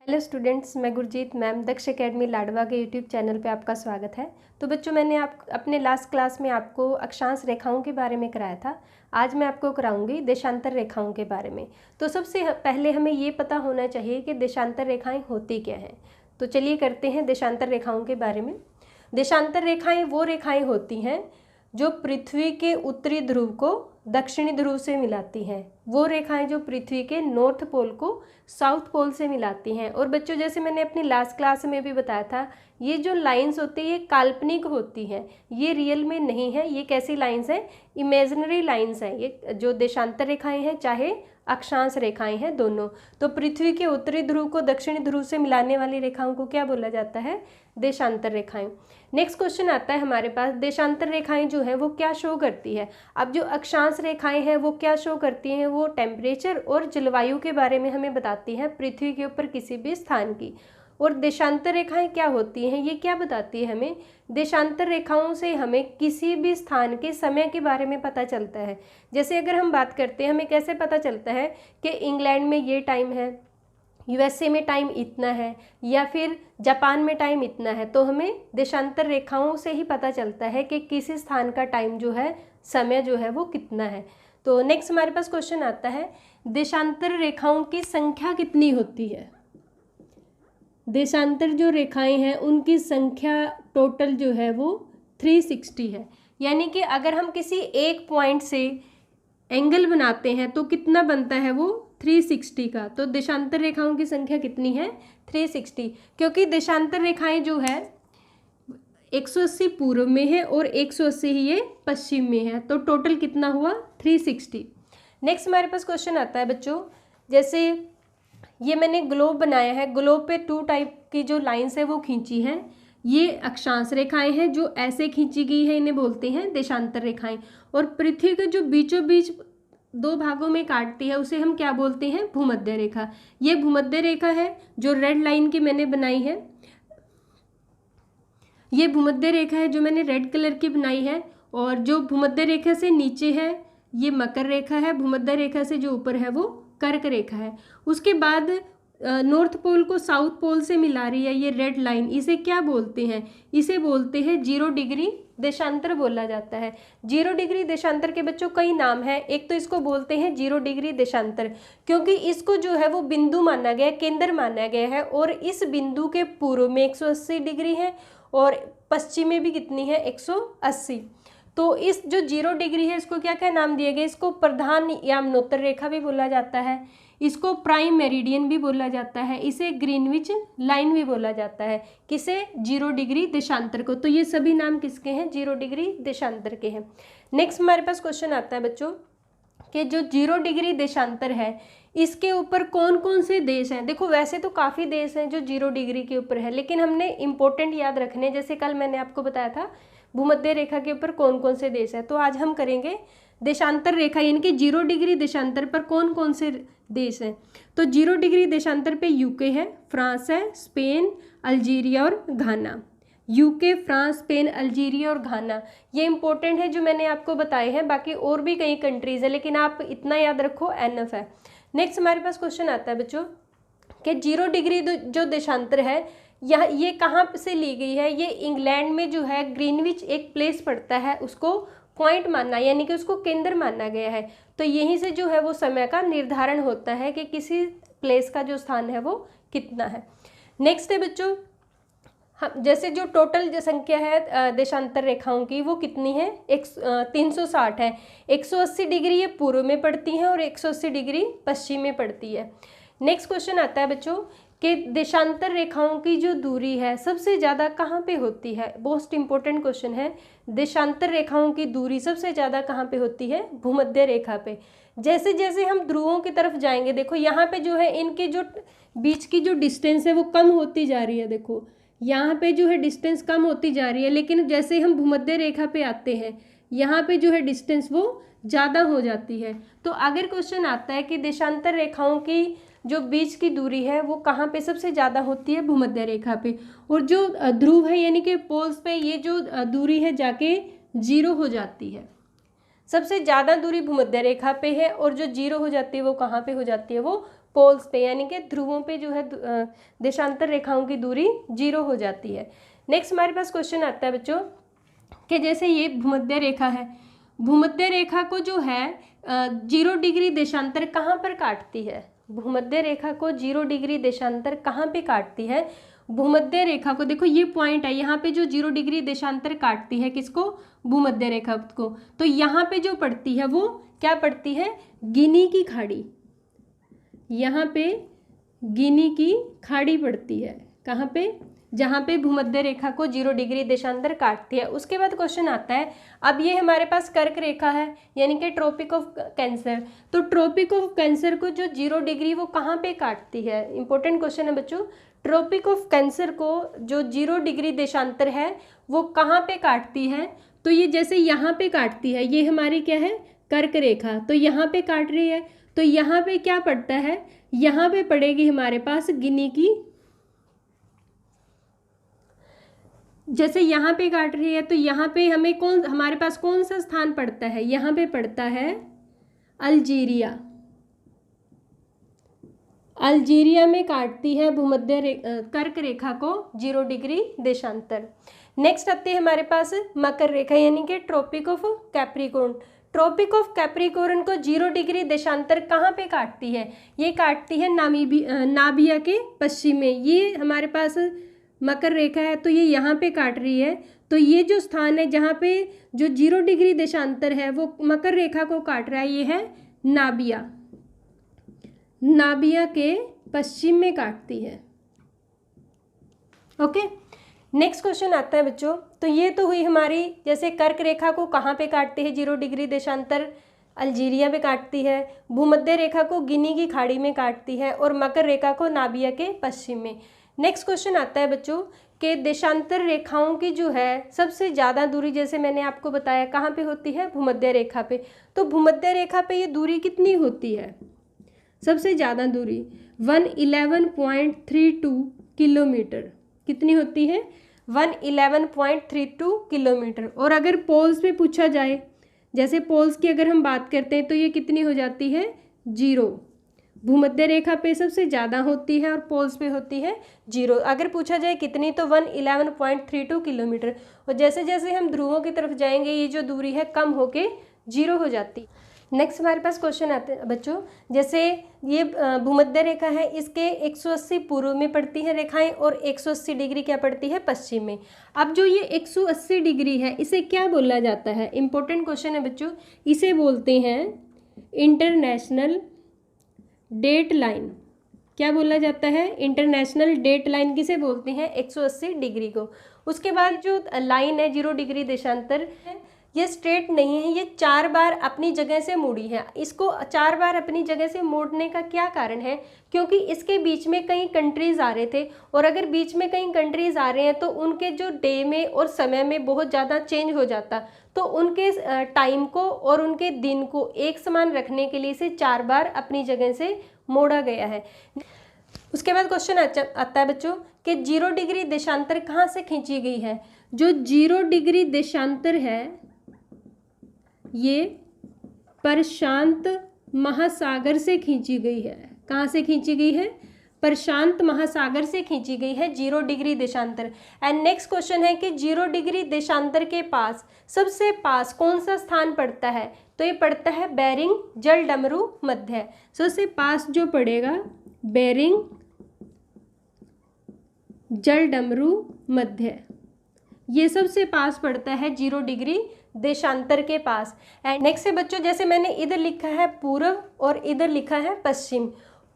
Hello students, मैं Gurjeet ma'am दक्ष academy Ladwa के YouTube channel पे आपका स्वागत है। तो बच्चों, मैंने अपने लास्ट क्लास में आपको अक्षांश रेखाओं के बारे में कराया था। आज मैं आपको कराऊंगी देशांतर रेखाओं के बारे में। तो सबसे पहले हमें ये पता होना चाहिए कि देशांतर रेखाएं होती क्या हैं। तो चलिए करते हैं देशांतर रेखाओं के बारे में। देशांतर रेखाएं वो रेखाएं होती हैं जो पृथ्वी के उत्तरी ध्रुव को दक्षिणी ध्रुव से मिलाती हैं। वो रेखाएं जो पृथ्वी के नॉर्थ पोल को साउथ पोल से मिलाती हैं। और बच्चों, जैसे मैंने अपनी लास्ट क्लास में भी बताया था, ये जो लाइंस होती है ये काल्पनिक होती हैं, ये रियल में नहीं है। ये कैसी लाइंस हैं? इमेजिनरी लाइंस हैं। ये जो देशांतर रेखाएं हैं, चाहे अक्षांश रेखाएं हैं, दोनों। तो पृथ्वी के उत्तरी ध्रुव को दक्षिणी ध्रुव से मिलाने वाली रेखाओं को क्या बोला जाता है? देशांतर रेखाएं। नेक्स्ट क्वेश्चन आता है हमारे पास, देशांतर रेखाएं जो है वो क्या शो करती है? अब जो अक्षांश रेखाएं हैं वो क्या शो करती हैं? वो टेम्परेचर और जलवायु के बारे में हमें बताती हैं, पृथ्वी के ऊपर किसी भी स्थान की। और देशांतर रेखाएं क्या होती हैं, ये क्या बताती है हमें? देशांतर रेखाओं से हमें किसी भी स्थान के समय के बारे में पता चलता है। जैसे अगर हम बात करते हैं, हमें कैसे पता चलता है कि इंग्लैंड में ये टाइम है, यूएसए में टाइम इतना है, या फिर जापान में टाइम इतना है। तो हमें देशांतर रेखाओं से ही पता चलता है कि किसी स्थान का टाइम जो है, समय जो है वो कितना है। तो नेक्स्ट हमारे पास क्वेश्चन आता है, देशांतर रेखाओं की संख्या कितनी होती है? देशांतर जो रेखाएं हैं उनकी संख्या टोटल जो है वो 360 है। यानी कि अगर हम किसी एक पॉइंट से एंगल बनाते हैं तो कितना बनता है वो? 360 का। तो देशांतर रेखाओं की संख्या कितनी है? 360। क्योंकि देशांतर रेखाएं जो है 180 पूर्व में है और 180 ही ये पश्चिम में है। तो टोटल कितना हुआ? 360। नेक्स्ट हमारे पास क्वेश्चन आता है बच्चों, जैसे ये मैंने ग्लोब बनाया है, ग्लोब पे 2 टाइप की जो लाइंस है वो खींची हैं। ये अक्षांश रेखाएं हैं जो ऐसे खींची गई है, इन्हें बोलते हैं देशांतर रेखाएं। और पृथ्वी के जो बीचों बीच 2 भागों में काटती है उसे हम क्या बोलते हैं? भूमध्य रेखा। ये भूमध्य रेखा है जो रेड लाइन की मैंने बनाई है। ये भूमध्य रेखा है जो मैंने रेड कलर की बनाई है। और जो भूमध्य रेखा से नीचे है ये मकर रेखा है, भूमध्य रेखा से जो ऊपर है वो कर्क रेखा है। उसके बाद नॉर्थ पोल को साउथ पोल से मिला रही है ये रेड लाइन, इसे क्या बोलते हैं? इसे बोलते हैं 0 डिग्री देशांतर बोला जाता है। 0 डिग्री देशांतर के बच्चों कई नाम हैं। एक तो इसको बोलते हैं 0 डिग्री देशांतर क्योंकि इसको जो है वो बिंदु माना गया है, केंद्र माना गया है। और इस बिंदु के पूर्व में 180 डिग्री है और पश्चिम में भी कितनी है? 180। तो इस जो 0 डिग्री है इसको क्या क्या नाम दिए गए? इसको प्रधान यामनोत्तर रेखा भी बोला जाता है, इसको प्राइम मेरिडियन भी बोला जाता है, इसे ग्रीनविच लाइन भी बोला जाता है। किसे? 0 डिग्री देशांतर को। तो ये सभी नाम किसके हैं? 0 डिग्री देशांतर के हैं। नेक्स्ट हमारे पास क्वेश्चन आता है बच्चों कि जो 0 डिग्री देशांतर है इसके ऊपर कौन कौन से देश हैं? देखो, वैसे तो काफ़ी देश हैं जो 0 डिग्री के ऊपर है, लेकिन हमने इंपॉर्टेंट याद रखने। जैसे कल मैंने आपको बताया था भूमध्य रेखा के ऊपर कौन कौन से देश हैं, तो आज हम करेंगे देशांतर रेखा यानी कि 0 डिग्री देशांतर पर कौन कौन से देश हैं। तो 0 डिग्री देशांतर पे यूके है, फ्रांस है, स्पेन, अल्जीरिया और घाना। यूके, फ्रांस, स्पेन, अल्जीरिया और घाना, ये इंपॉर्टेंट है जो मैंने आपको बताए हैं। बाकी और भी कई कंट्रीज़ है, लेकिन आप इतना याद रखो, एनफ है। नेक्स्ट हमारे पास क्वेश्चन आता है बच्चों कि 0 डिग्री जो देशांतर है यह ये कहाँ से ली गई है? ये इंग्लैंड में जो है ग्रीनविच एक प्लेस पड़ता है, उसको पॉइंट माना यानी कि उसको केंद्र माना गया है। तो यहीं से जो है वो समय का निर्धारण होता है कि किसी प्लेस का जो स्थान है वो कितना है। नेक्स्ट है बच्चों, जैसे जो टोटल जो संख्या है देशांतर रेखाओं की वो कितनी है? 360 है। 180 डिग्री ये पूर्व में पड़ती हैं और 180 डिग्री पश्चिम में पड़ती है। नेक्स्ट क्वेश्चन आता है बच्चों कि देशांतर रेखाओं की जो दूरी है सबसे ज़्यादा कहाँ पे होती है? मोस्ट इंपॉर्टेंट क्वेश्चन है। देशांतर रेखाओं की दूरी सबसे ज़्यादा कहाँ पे होती है? भूमध्य रेखा पे। जैसे जैसे हम ध्रुवों की तरफ जाएंगे, देखो यहाँ पे जो है इनके जो बीच की जो डिस्टेंस है वो कम होती जा रही है। देखो यहाँ पे जो है डिस्टेंस कम होती जा रही है, लेकिन जैसे हम भूमध्य रेखा पे आते हैं यहाँ पे जो है डिस्टेंस वो ज़्यादा हो जाती है। तो अगर क्वेश्चन आता है कि देशांतर रेखाओं की जो बीच की दूरी है वो कहाँ पे सबसे ज़्यादा होती है? भूमध्य रेखा पे। और जो ध्रुव है यानी कि पोल्स पे ये जो दूरी है जाके 0 हो जाती है। सबसे ज़्यादा दूरी भूमध्य रेखा पे है और जो 0 हो जाती है वो कहाँ पे हो जाती है? वो पोल्स पे यानी कि ध्रुवों पे जो है देशांतर रेखाओं की दूरी 0 हो जाती है। नेक्स्ट हमारे पास क्वेश्चन आता है बच्चों कि जैसे ये भूमध्य रेखा है, भूमध्य रेखा को जो है 0 डिग्री देशांतर कहाँ पर काटती है? भूमध्य रेखा को 0 डिग्री देशांतर कहाँ पे काटती है? भूमध्य रेखा को देखो ये पॉइंट है यहाँ पे जो 0 डिग्री देशांतर काटती है किसको? भूमध्य रेखा को। तो यहाँ पे जो पड़ती है वो क्या पड़ती है? गिनी की खाड़ी। यहाँ पे गिनी की खाड़ी पड़ती है। कहाँ पे? जहाँ पे भूमध्य रेखा को 0 डिग्री देशांतर काटती है। उसके बाद क्वेश्चन आता है, अब ये हमारे पास कर्क रेखा है यानी कि ट्रॉपिक ऑफ कैंसर। तो ट्रॉपिक ऑफ कैंसर को जो 0 डिग्री वो कहाँ पे काटती है? इंपॉर्टेंट क्वेश्चन है बच्चों। ट्रॉपिक ऑफ कैंसर को जो 0 डिग्री देशांतर है वो कहाँ पे काटती है? तो ये जैसे यहाँ पे काटती है, ये हमारी क्या है? कर्क रेखा। तो यहाँ पे काट रही है, तो यहाँ पे क्या पड़ता है? यहाँ पे पड़ेगी हमारे पास गिनी की, जैसे यहाँ पे काट रही है तो यहाँ पे हमें हमारे पास कौन सा स्थान पड़ता है? यहाँ पे पड़ता है अल्जीरिया। अल्जीरिया में काटती है भूमध्य कर्क रेखा को 0 डिग्री देशांतर। नेक्स्ट आती है हमारे पास मकर रेखा यानी कि tropic of Capricorn. Tropic of Capricorn को 0 डिग्री देशांतर कहाँ पे काटती है? ये काटती है नाबिया के पश्चिम में। ये हमारे पास मकर रेखा है तो ये यहाँ पे काट रही है। तो ये जो स्थान है जहाँ पे जो 0 डिग्री देशांतर है वो मकर रेखा को काट रहा है, ये है नाबिया। नाबिया के पश्चिम में काटती है। ओके, नेक्स्ट क्वेश्चन आता है बच्चों। तो ये तो हुई हमारी, जैसे कर्क रेखा को कहाँ पे काटती है 0 डिग्री देशांतर? अल्जीरिया में काटती है। भूमध्य रेखा को गिनी की खाड़ी में काटती है और मकर रेखा को नाबिया के पश्चिम में। नेक्स्ट क्वेश्चन आता है बच्चों कि देशांतर रेखाओं की जो है सबसे ज़्यादा दूरी, जैसे मैंने आपको बताया, कहाँ पे होती है? भूमध्य रेखा पे। तो भूमध्य रेखा पे ये दूरी कितनी होती है? सबसे ज़्यादा दूरी 111.32 किलोमीटर। कितनी होती है? 111.32 किलोमीटर। और अगर पोल्स पे पूछा जाए, जैसे पोल्स की अगर हम बात करते हैं तो ये कितनी हो जाती है? 0। भूमध्य रेखा पे सबसे ज़्यादा होती है और पोल्स पे होती है 0। अगर पूछा जाए कितनी, तो 111.32 किलोमीटर। और जैसे जैसे हम ध्रुवों की तरफ जाएंगे ये जो दूरी है कम होके 0 हो जाती। नेक्स्ट हमारे पास क्वेश्चन आते हैं बच्चों, जैसे ये भूमध्य रेखा है, इसके 180 पूर्व में पड़ती है रेखाएं और 180 डिग्री क्या पड़ती है? पश्चिम में। अब जो ये 180 डिग्री है इसे क्या बोला जाता है? इंपॉर्टेंट क्वेश्चन है बच्चों। इसे बोलते हैं इंटरनेशनल डेट लाइन। क्या बोला जाता है? International date line. किसे बोलते हैं? 180 डिग्री को। उसके बाद जो लाइन है 0 डिग्री देशांतर है, ये स्ट्रेट नहीं है, ये 4 बार अपनी जगह से मुड़ी है। इसको 4 बार अपनी जगह से मोड़ने का क्या कारण है? क्योंकि इसके बीच में कई कंट्रीज आ रहे थे, और अगर बीच में कई कंट्रीज आ रहे हैं तो उनके जो डे में और समय में बहुत ज़्यादा चेंज हो जाता, तो उनके टाइम को और उनके दिन को एक समान रखने के लिए इसे 4 बार अपनी जगह से मोड़ा गया है। उसके बाद क्वेश्चन आता है बच्चों कि 0 डिग्री देशांतर कहाँ से खींची गई है? जो 0 डिग्री देशांतर है ये प्रशांत महासागर से खींची गई है। कहाँ से खींची गई है? प्रशांत महासागर से खींची गई है 0 डिग्री देशांतर। एंड नेक्स्ट क्वेश्चन है कि 0 डिग्री देशांतर के पास सबसे पास कौन सा स्थान पड़ता है? तो ये पड़ता है बेरिंग जल डमरू मध्य। सबसे पास जो पड़ेगा बेरिंग जल डमरू मध्य, ये सबसे पास पड़ता है 0 डिग्री देशांतर के पास। एंड नेक्स्ट है बच्चों, जैसे मैंने इधर लिखा है पूर्व और इधर लिखा है पश्चिम,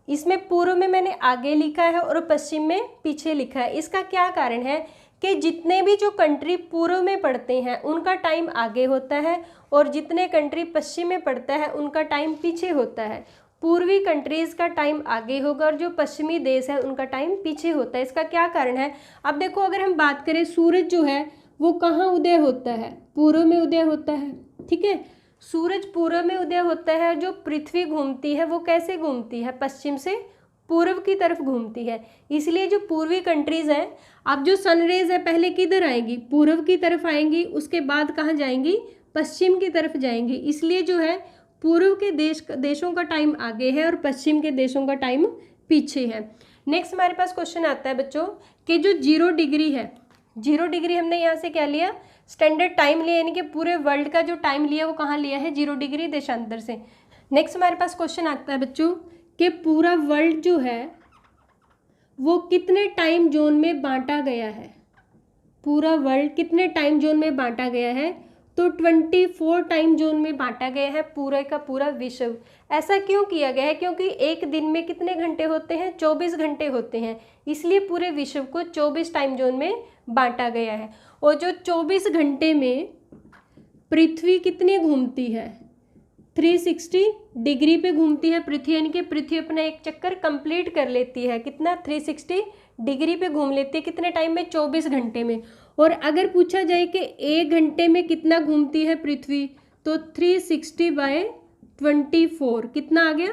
इसमें पूर्व में मैंने आगे लिखा है और पश्चिम में पीछे लिखा है। इसका क्या कारण है कि जितने भी जो कंट्री पूर्व में पड़ते हैं उनका टाइम आगे होता है और जितने कंट्री पश्चिम में पड़ता है उनका टाइम पीछे होता है। पूर्वी कंट्रीज़ का टाइम आगे होगा और जो पश्चिमी देश है उनका टाइम पीछे होता है। इसका क्या कारण है? अब देखो, अगर हम बात करें, सूरज जो है वो कहाँ उदय होता है? पूर्व में उदय होता है। ठीक है, सूरज पूर्व में उदय होता है और जो पृथ्वी घूमती है वो कैसे घूमती है? पश्चिम से पूर्व की तरफ घूमती है। इसलिए जो पूर्वी कंट्रीज़ हैं, अब जो सनरेज है पहले किधर आएंगी? पूर्व की तरफ आएंगी, उसके बाद कहाँ जाएंगी? पश्चिम की तरफ जाएंगी। इसलिए जो है पूर्व के देशों का टाइम आगे है और पश्चिम के देशों का टाइम पीछे है। नेक्स्ट हमारे पास क्वेश्चन आता है बच्चों कि जो 0 डिग्री है, 0 डिग्री हमने यहाँ से क्या लिया, स्टैंडर्ड टाइम लिया, यानी कि पूरे वर्ल्ड का जो टाइम लिया वो कहाँ लिया है, 0 डिग्री देशांतर से। नेक्स्ट हमारे पास क्वेश्चन आता है बच्चों कि पूरा वर्ल्ड जो है वो कितने टाइम जोन में बांटा गया है, पूरा वर्ल्ड कितने टाइम जोन में बांटा गया है, तो 24 टाइम जोन में बांटा गया है पूरे का पूरा विश्व। ऐसा क्यों किया गया है, क्योंकि एक दिन में कितने घंटे होते हैं, 24 घंटे होते हैं, इसलिए पूरे विश्व को 24 टाइम जोन में बांटा गया है। और जो 24 घंटे में पृथ्वी कितनी घूमती है, 360 डिग्री पे घूमती है पृथ्वी, यानी कि पृथ्वी अपना एक चक्कर कंप्लीट कर लेती है, कितना, 360 डिग्री पे घूम लेती है, कितने टाइम में, 24 घंटे में। और अगर पूछा जाए कि 1 घंटे में कितना घूमती है पृथ्वी, तो 360/24 कितना आ गया,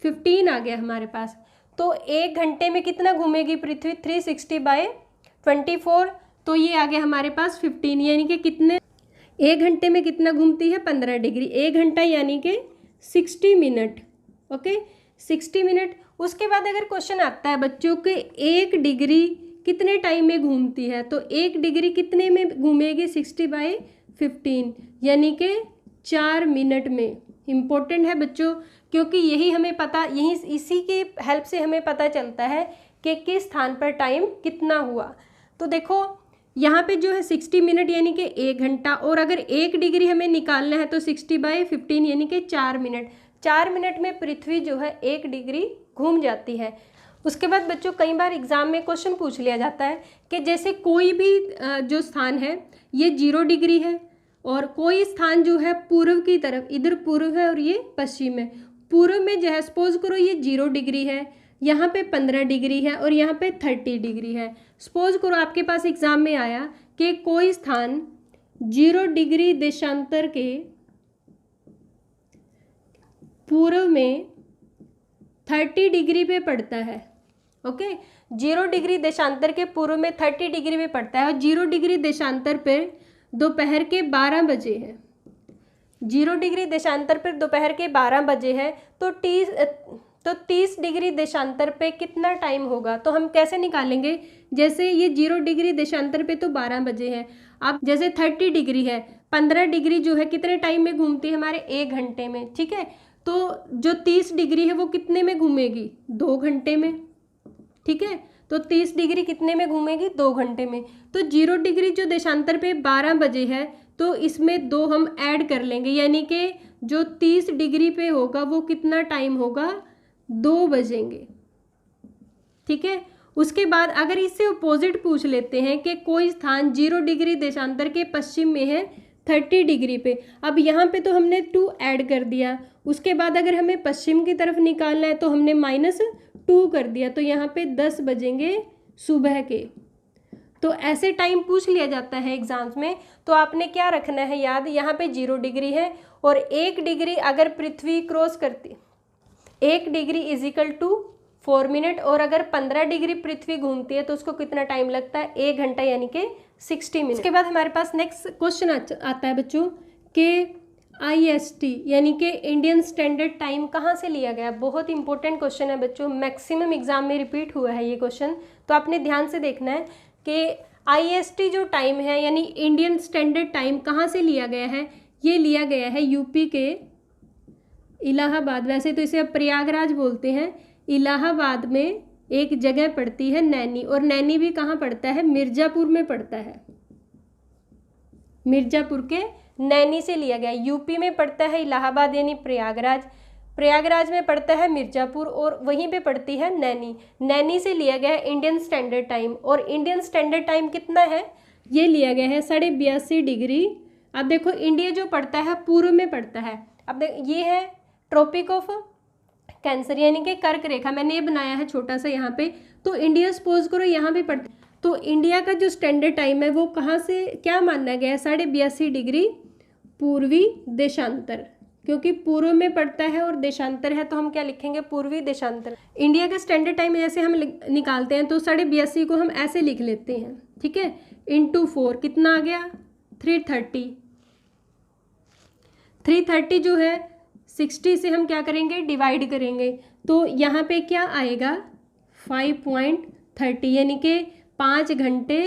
15 आ गया हमारे पास। तो 1 घंटे में कितना घूमेगी पृथ्वी, 360/24, तो ये आ गया हमारे पास 15, यानी कि कितने, 1 घंटे में कितना घूमती है, 15 डिग्री, 1 घंटा यानी कि 60 मिनट, ओके, 60 मिनट। उसके बाद अगर क्वेश्चन आता है बच्चों के 1 डिग्री कितने टाइम में घूमती है, तो 1 डिग्री कितने में घूमेगी, 60/15, यानी कि 4 मिनट में। इम्पोर्टेंट है बच्चों, क्योंकि यही हमें पता, यही इसी के हेल्प से हमें पता चलता है कि किस स्थान पर टाइम कितना हुआ। तो देखो यहाँ पे जो है 60 मिनट यानी कि 1 घंटा, और अगर 1 डिग्री हमें निकालना है तो 60/15 यानी कि 4 मिनट। 4 मिनट में पृथ्वी जो है 1 डिग्री घूम जाती है। उसके बाद बच्चों कई बार एग्जाम में क्वेश्चन पूछ लिया जाता है कि जैसे कोई भी जो स्थान है ये 0 डिग्री है, और कोई स्थान जो है पूर्व की तरफ, इधर पूर्व है और ये पश्चिम है, पूर्व में जो है सपोज करो ये 0 डिग्री है, यहाँ पे 15 डिग्री है और यहाँ पे 30 डिग्री है। सपोज करो आपके पास एग्जाम में आया कि कोई स्थान 0 डिग्री देशांतर के पूर्व में 30 डिग्री पे पड़ता है, ओके, 0 डिग्री देशांतर के पूर्व में 30 डिग्री पे पड़ता है, और 0 डिग्री देशांतर पर दोपहर के 12 बजे है, 0 डिग्री देशांतर पर दोपहर के 12 बजे है, तो 30 डिग्री देशांतर पे कितना टाइम होगा, तो हम कैसे निकालेंगे, जैसे ये 0 डिग्री देशांतर पे तो 12 बजे है, अब जैसे 30 डिग्री है, 15 डिग्री जो है कितने टाइम में घूमती है, हमारे 1 घंटे में, ठीक है। तो जो 30 डिग्री है वो कितने में घूमेगी, 2 घंटे में, ठीक है। तो 30 डिग्री कितने में घूमेगी, 2 घंटे में। तो 0 डिग्री जो देशांतर पे 12 बजे है, तो इसमें 2 हम ऐड कर लेंगे, यानी कि जो 30 डिग्री पे होगा वो कितना टाइम होगा, 2 बजेंगे, ठीक है। उसके बाद अगर इससे अपोजिट पूछ लेते हैं कि कोई स्थान 0 डिग्री देशांतर के पश्चिम में है 30 डिग्री पे, अब यहाँ पे तो हमने 2 ऐड कर दिया, उसके बाद अगर हमें पश्चिम की तरफ निकालना है तो हमने -2 कर दिया, तो यहाँ पे 10 बजेंगे सुबह के। तो ऐसे टाइम पूछ लिया जाता है एग्जाम्स में, तो आपने क्या रखना है याद, यहाँ पे 0 डिग्री है और 1 डिग्री अगर पृथ्वी क्रॉस करती, 1 degree is equal to 4 minute, और अगर 15 डिग्री पृथ्वी घूमती है तो उसको कितना टाइम लगता है, 1 घंटा यानी कि 60 मिनट। उसके बाद हमारे पास नेक्स्ट क्वेश्चन आता है बच्चों कि IST यानी कि इंडियन स्टैंडर्ड टाइम कहाँ से लिया गया। बहुत इंपॉर्टेंट क्वेश्चन है बच्चों, मैक्सिमम एग्जाम में रिपीट हुआ है ये क्वेश्चन, तो आपने ध्यान से देखना है कि IST जो टाइम है यानी इंडियन स्टैंडर्ड टाइम कहाँ से लिया गया है। ये लिया गया है यूपी के इलाहाबाद, वैसे तो इसे अब प्रयागराज बोलते हैं, इलाहाबाद में एक जगह पड़ती है नैनी, और नैनी भी कहाँ पड़ता है, मिर्ज़ापुर में पड़ता है, मिर्ज़ापुर के नैनी से लिया गया। यूपी में पड़ता है इलाहाबाद यानी प्रयागराज, प्रयागराज में पड़ता है मिर्ज़ापुर और वहीं पे पड़ती है नैनी। नैनी से लिया गया है इंडियन स्टैंडर्ड टाइम, और इंडियन स्टैंडर्ड टाइम कितना है, ये लिया गया है 82.5 डिग्री। अब देखो इंडिया जो पड़ता है पूर्व में पड़ता है, अब ये है ट्रॉपिक ऑफ कैंसर यानी कि कर्क रेखा, मैंने ये बनाया है छोटा सा यहाँ पे, तो इंडिया सपोज करो यहाँ पे पड़ता, तो इंडिया का जो स्टैंडर्ड टाइम है वो कहाँ से क्या माना गया है, 82.5 डिग्री पूर्वी देशांतर, क्योंकि पूर्व में पड़ता है और देशांतर है तो हम क्या लिखेंगे, पूर्वी देशांतर। इंडिया का स्टैंडर्ड टाइम जैसे हम निकालते हैं तो 82.5 को हम ऐसे लिख लेते हैं, ठीक है, इंटू 4 कितना आ गया 330 जो है 60 से हम क्या करेंगे, डिवाइड करेंगे, तो यहाँ पे क्या आएगा 5.30, यानी कि 5 घंटे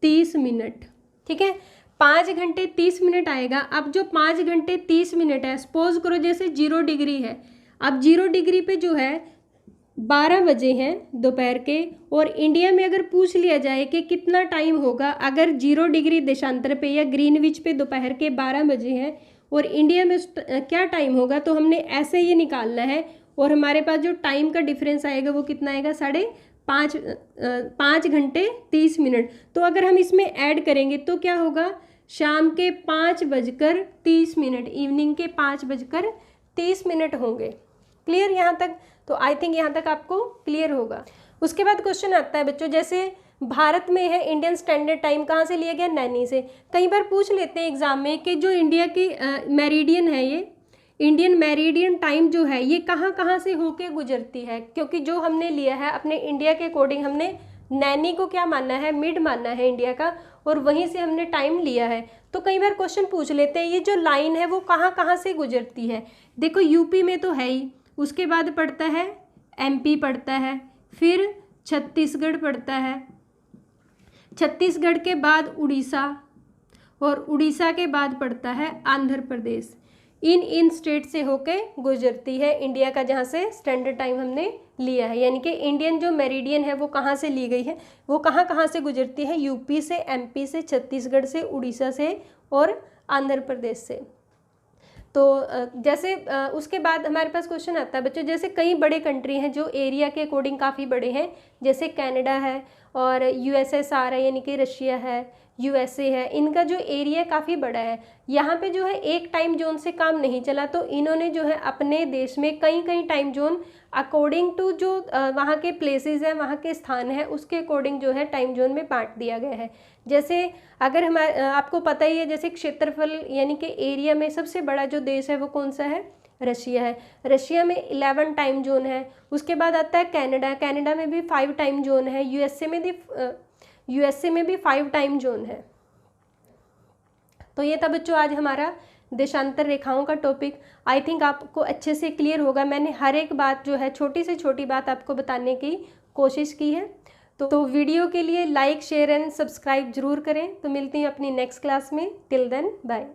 30 मिनट। ठीक है, 5 घंटे 30 मिनट आएगा। अब जो 5 घंटे 30 मिनट है, सपोज करो जैसे 0 डिग्री है, अब 0 डिग्री पे जो है 12 बजे हैं दोपहर के, और इंडिया में अगर पूछ लिया जाए कि कितना टाइम होगा अगर 0 डिग्री देशांतर पे या ग्रीनविच पे दोपहर के 12 बजे हैं और इंडिया में क्या टाइम होगा, तो हमने ऐसे ही निकालना है, और हमारे पास जो टाइम का डिफरेंस आएगा वो कितना आएगा, 5 घंटे 30 मिनट। तो अगर हम इसमें ऐड करेंगे तो क्या होगा, शाम के 5:30, इवनिंग के 5:30 होंगे। क्लियर यहाँ तक? तो आई थिंक यहाँ तक आपको क्लियर होगा। उसके बाद क्वेश्चन आता है बच्चों, जैसे भारत में है इंडियन स्टैंडर्ड टाइम कहाँ से लिया गया, नैनी से। कई बार पूछ लेते हैं एग्जाम में कि जो इंडिया की मेरिडियन है, ये इंडियन मेरिडियन टाइम जो है ये कहाँ कहाँ से होके गुजरती है, क्योंकि जो हमने लिया है अपने इंडिया के अकॉर्डिंग, हमने नैनी को क्या मानना है, मिड मानना है इंडिया का, और वहीं से हमने टाइम लिया है। तो कई बार क्वेश्चन पूछ लेते हैं ये जो लाइन है वो कहाँ कहाँ से गुजरती है। देखो यूपी में तो है ही, उसके बाद पड़ता है एमपी पड़ता है, फिर छत्तीसगढ़ पड़ता है, छत्तीसगढ़ के बाद उड़ीसा, और उड़ीसा के बाद पड़ता है आंध्र प्रदेश। इन स्टेट से होके गुजरती है इंडिया का, जहाँ से स्टैंडर्ड टाइम हमने लिया है। यानी कि इंडियन जो मेरिडियन है वो कहाँ से ली गई है, वो कहाँ कहाँ से गुजरती है, यूपी से, एमपी से, छत्तीसगढ़ से, उड़ीसा से और आंध्र प्रदेश से। तो जैसे उसके बाद हमारे पास क्वेश्चन आता है बच्चों, जैसे कई बड़े कंट्री हैं जो एरिया के अकॉर्डिंग काफ़ी बड़े हैं, जैसे कनाडा है और यूएसएसआर है, यानी कि रशिया है, यूएसए है, इनका जो एरिया काफ़ी बड़ा है। यहाँ पे जो है एक टाइम जोन से काम नहीं चला, तो इन्होंने जो है अपने देश में कई कई टाइम जोन अकॉर्डिंग टू जो वहाँ के प्लेसेस हैं, वहाँ के स्थान है, उसके अकॉर्डिंग जो है टाइम जोन में बांट दिया गया है। जैसे अगर हमारे आपको पता ही है, जैसे क्षेत्रफल यानी कि एरिया में सबसे बड़ा जो देश है वो कौन सा है, रशिया है। रशिया में 11 टाइम जोन है। उसके बाद आता है कनाडा, कनाडा में भी 5 टाइम जोन है। यूएसए में भी 5 टाइम जोन है। तो ये था बच्चों आज हमारा देशांतर रेखाओं का टॉपिक। आई थिंक आपको अच्छे से क्लियर होगा। मैंने हर एक बात जो है, छोटी से छोटी बात आपको बताने की कोशिश की है। तो वीडियो के लिए लाइक, शेयर एंड सब्सक्राइब जरूर करें। तो मिलती हैं अपनी नेक्स्ट क्लास में। Till then bye.